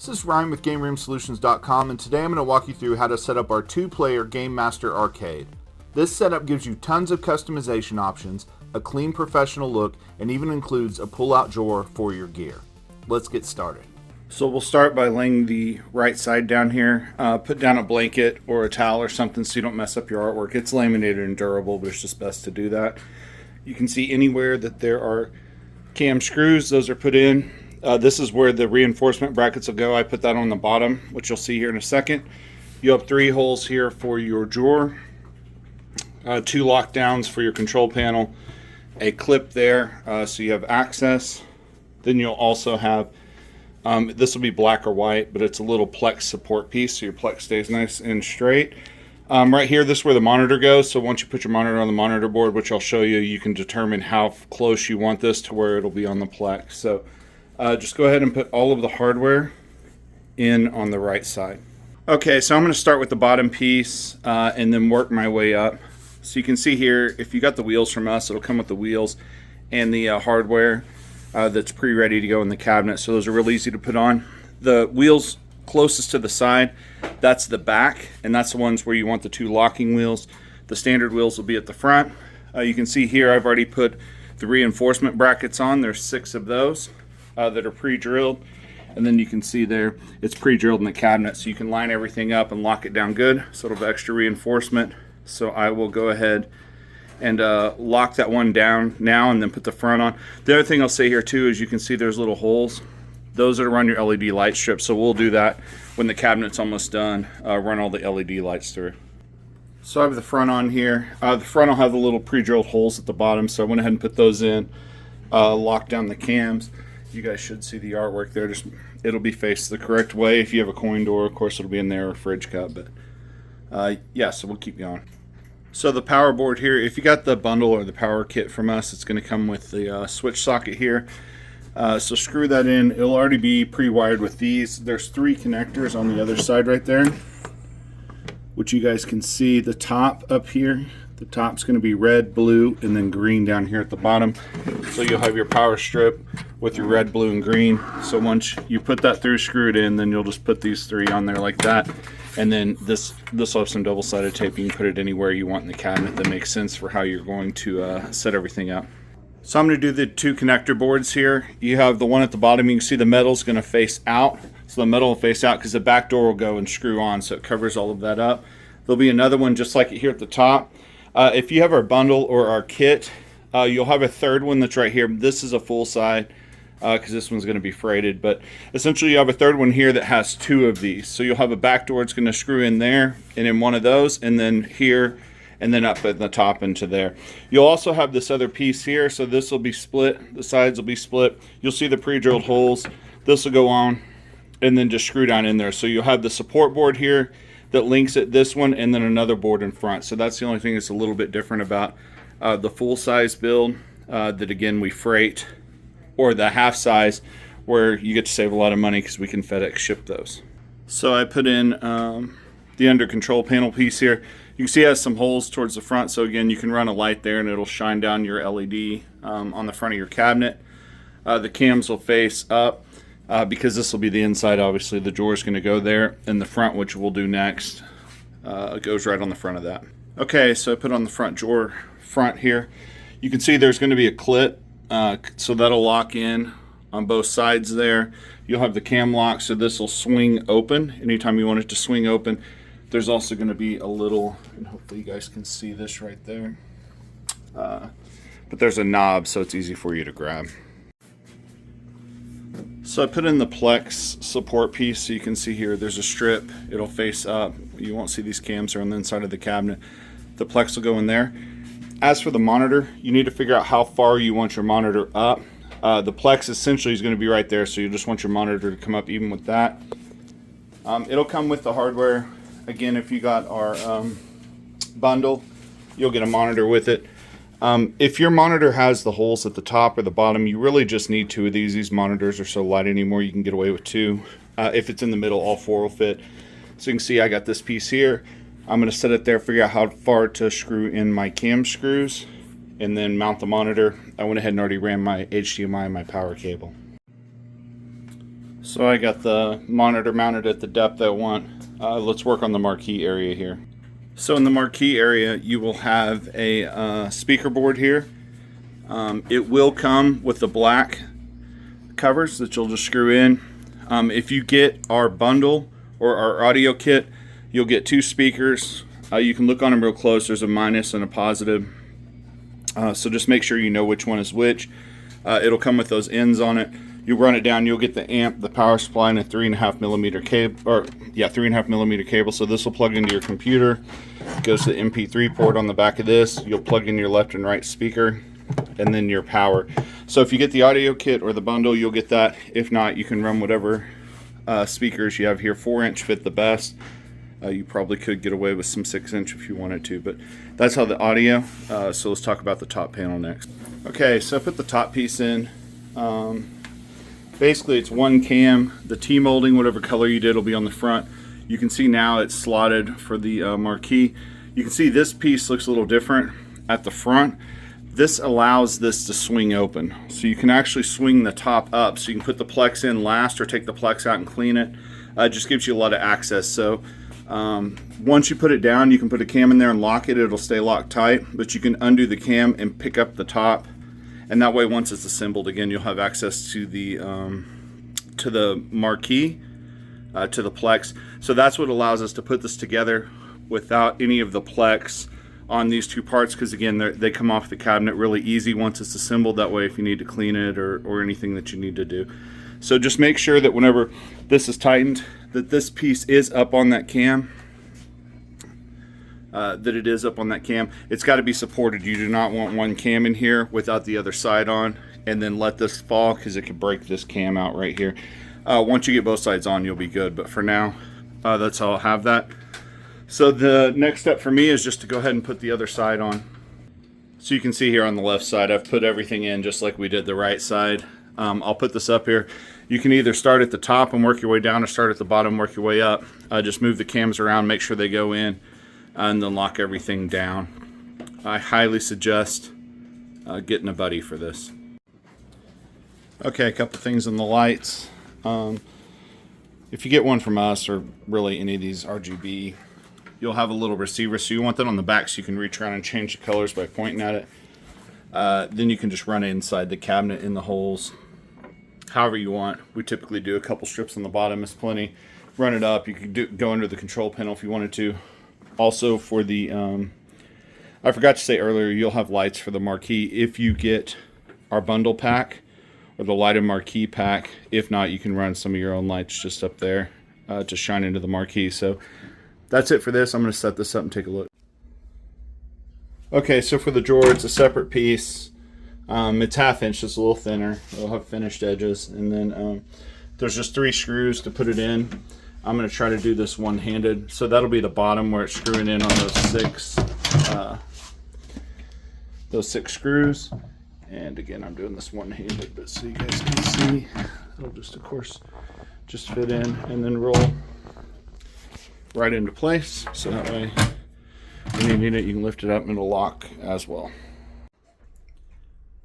This is Ryan with GameRoomSolutions.com, and today I'm going to walk you through how to set up our 2-player GameMaster arcade. This setup gives you tons of customization options, a clean professional look, and even includes a pull-out drawer for your gear. Let's get started. So we'll start by laying the right side down here. Put down a blanket or a towel or something so you don't mess up your artwork. It's laminated and durable, but it's just best to do that. You can see anywhere that there are cam screws, those are put in. This is where the reinforcement brackets will go. I put that on the bottom, which you'll see here in a second. You have 3 holes here for your drawer, 2 lockdowns for your control panel, a clip there so you have access. Then you'll also have, this will be black or white, but it's a little Plex support piece so your Plex stays nice and straight. Right here, this is where the monitor goes. So once you put your monitor on the monitor board, which I'll show you, you can determine how close you want this to where it'll be on the Plex. So just go ahead and put all of the hardware in on the right side. Okay, so I'm going to start with the bottom piece and then work my way up. So you can see here, if you got the wheels from us, it'll come with the wheels and the hardware that's pre-ready to go in the cabinet. So those are real easy to put on. The wheels closest to the side, that's the back, and that's the ones where you want the 2 locking wheels. The standard wheels will be at the front. You can see here I've already put the reinforcement brackets on. There's 6 of those that are pre-drilled, and then you can see there it's pre-drilled in the cabinet, so you can line everything up and lock it down good, so it'll have extra reinforcement. So I will go ahead and lock that one down now and then put the front on. The other thing I'll say here too is you can see there's little holes. Those are to run your LED light strips, so we'll do that when the cabinet's almost done, run all the LED lights through. So I have the front on here. The front will have the little pre-drilled holes at the bottom, so I went ahead and put those in, lock down the cams. You guys should see the artwork there. Just it'll be faced the correct way. If you have a coin door, of course it'll be in there, or fridge cup, but yeah, so we'll keep going. So the power board here, if you got the bundle or the power kit from us, it's going to come with the switch socket here. So screw that in. It'll already be pre-wired with these. There's 3 connectors on the other side right there, which you guys can see. The top up here, the top's going to be red, blue, and then green down here at the bottom. So you'll have your power strip with your red, blue, and green. So once you put that through, screw it in, then you'll just put these 3 on there like that. And then this will have some double-sided tape. You can put it anywhere you want in the cabinet that makes sense for how you're going to set everything up. So I'm going to do the 2 connector boards here. You have the one at the bottom. You can see the metal's going to face out. So the metal will face out because the back door will go and screw on, so it covers all of that up. There'll be another one just like it here at the top. If you have our bundle or our kit, you'll have a 3rd one that's right here. This is a full side because this one's going to be freighted. But essentially you have a 3rd one here that has 2 of these. So you'll have a back door that's going to screw in there and in one of those, and then here, and then up at the top into there. You'll also have this other piece here, so this will be split. The sides will be split. You'll see the pre-drilled holes. This will go on and then just screw down in there. So you'll have the support board here that links at this one, and then another board in front. So that's the only thing that's a little bit different about the full-size build that, again, we freight, or the half-size, where you get to save a lot of money because we can FedEx ship those. So I put in the under control panel piece here. You can see it has some holes towards the front, so again, you can run a light there and it'll shine down your LED on the front of your cabinet. The cams will face up because this will be the inside. Obviously the drawer is going to go there, and the front, which we'll do next, goes right on the front of that. Okay, so I put on the front drawer front here. You can see there's going to be a clip, so that'll lock in on both sides there. You'll have the cam lock, so this will swing open anytime you want it to swing open. There's also going to be a little, and hopefully you guys can see this right there, but there's a knob, so it's easy for you to grab. So I put in the Plex support piece, so you can see here there's a strip. It'll face up. You won't see these cams are on the inside of the cabinet. The Plex will go in there. As for the monitor, you need to figure out how far you want your monitor up. The Plex essentially is going to be right there, so you just want your monitor to come up even with that. It'll come with the hardware. Again, if you got our bundle, you'll get a monitor with it. If your monitor has the holes at the top or the bottom, you really just need 2 of these. These monitors are so light anymore, you can get away with 2. If it's in the middle, all 4 will fit. So you can see I got this piece here. I'm going to set it there, figure out how far to screw in my cam screws, and then mount the monitor. I went ahead and already ran my HDMI and my power cable. So I got the monitor mounted at the depth I want. Let's work on the marquee area here. So in the marquee area, you will have a speaker board here. It will come with the black covers that you'll just screw in. If you get our bundle or our audio kit, you'll get 2 speakers. You can look on them real close. There's a minus and a positive. So just make sure you know which one is which. It'll come with those ends on it. You run it down, you'll get the amp, the power supply, and a 3.5 millimeter cable, 3.5 millimeter cable. So this will plug into your computer. It goes to the MP3 port on the back of this. You'll plug in your left and right speaker, and then your power. So if you get the audio kit or the bundle, you'll get that. If not, you can run whatever speakers you have here. 4-inch fit the best. You probably could get away with some 6-inch if you wanted to, but that's how the audio. So let's talk about the top panel next. Okay, so I put the top piece in. Basically, it's one cam. The T-molding, whatever color you did, will be on the front. You can see now it's slotted for the marquee. You can see this piece looks a little different at the front. This allows this to swing open. So you can actually swing the top up. So you can put the Plex in last or take the Plex out and clean it. It just gives you a lot of access. So once you put it down, you can put a cam in there and lock it. It'll stay locked tight. But you can undo the cam and pick up the top. And that way, once it's assembled, again, you'll have access to the marquee, to the Plex. So that's what allows us to put this together without any of the Plex on these 2 parts, because again, they come off the cabinet really easy once it's assembled. That way, if you need to clean it or anything that you need to do. So just make sure that whenever this is tightened, that this piece is up on that cam. It's got to be supported. You do not want one cam in here without the other side on, and then let this fall, because it could break this cam out right here. Once you get both sides on, you'll be good, but for now, that's how I'll have that. So the next step for me is just to go ahead and put the other side on. So you can see here on the left side, I've put everything in just like we did the right side. I'll put this up here. You can either start at the top and work your way down, or start at the bottom, work your way up. Just move the cams around, make sure they go in, and then lock everything down. I highly suggest getting a buddy for this. Okay, a couple things on the lights. If you get one from us, or really any of these RGB, you'll have a little receiver. So you want that on the back so you can reach around and change the colors by pointing at it. Then you can just run it inside the cabinet in the holes, however you want. We typically do a couple strips on the bottom is plenty. Run it up. You could go under the control panel if you wanted to. Also for the, I forgot to say earlier, you'll have lights for the marquee if you get our bundle pack or the lighted marquee pack. If not, you can run some of your own lights just up there to shine into the marquee. So that's it for this. I'm going to set this up and take a look. Okay, so for the drawer, it's a separate piece. It's 1/2 inch, just a little thinner. It'll have finished edges. And then there's just 3 screws to put it in. I'm going to try to do this one-handed. So that'll be the bottom where it's screwing in on those 6 screws. And again, I'm doing this one-handed, but so you guys can see, it'll just, of course, just fit in and then roll right into place. So that way, when you need it, you can lift it up and it'll lock as well.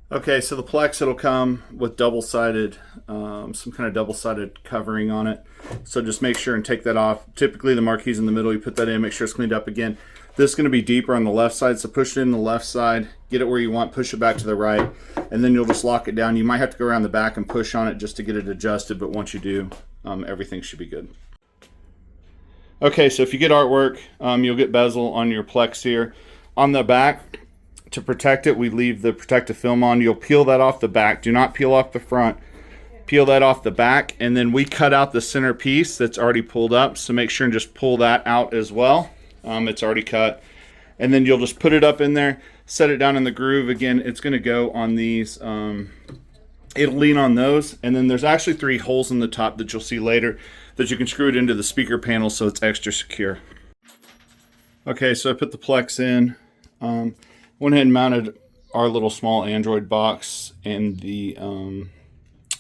Okay, so the Plex, it'll come with double-sided, some kind of double-sided covering on it. So just make sure and take that off. Typically the marquee's in the middle, you put that in, make sure it's cleaned up again. This is going to be deeper on the left side, so push it in the left side, get it where you want, push it back to the right, and then you'll just lock it down. You might have to go around the back and push on it just to get it adjusted, but once you do, everything should be good. Okay, so if you get artwork, you'll get bezel on your Plex here. On the back, to protect it, we leave the protective film on. You'll peel that off the back. Do not peel off the front. Peel that off the back, and then we cut out the center piece that's already pulled up, so make sure and just pull that out as well. It's already cut. And then you'll just put it up in there, set it down in the groove. Again, it's going to go on these, it'll lean on those, and then there's actually 3 holes in the top that you'll see later that you can screw it into the speaker panel so it's extra secure. Okay, so I put the Plex in, went ahead and mounted our little small Android box and the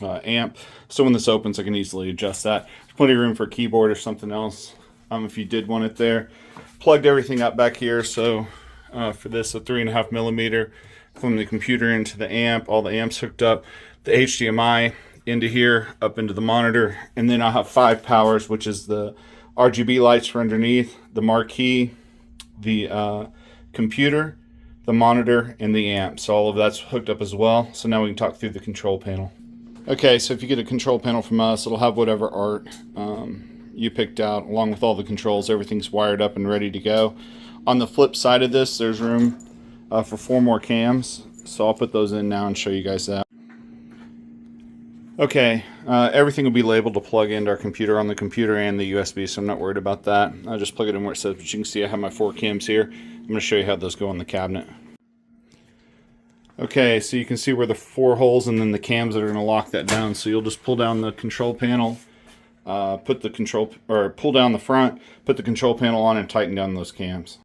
amp. So when this opens, I can easily adjust that. There's plenty of room for a keyboard or something else if you did want it there. Plugged everything up back here. So for this, a 3.5 millimeter from the computer into the amp. All the amps hooked up. The HDMI into here, up into the monitor, and then I'll have 5 powers, which is the RGB lights for underneath, the marquee, the computer, the monitor, and the amp. So all of that's hooked up as well. So now we can talk through the control panel. Okay, so if you get a control panel from us, it'll have whatever art you picked out, along with all the controls. Everything's wired up and ready to go. On the flip side of this, there's room for 4 more cams. So I'll put those in now and show you guys that. Okay, everything will be labeled to plug into our computer on the computer and the USB, so I'm not worried about that. I'll just plug it in where it says, but you can see I have my 4 cams here. I'm going to show you how those go in the cabinet. Okay, so you can see where the 4 holes and then the cams that are going to lock that down. So you'll just pull down the control panel, pull down the front, put the control panel on, and tighten down those cams.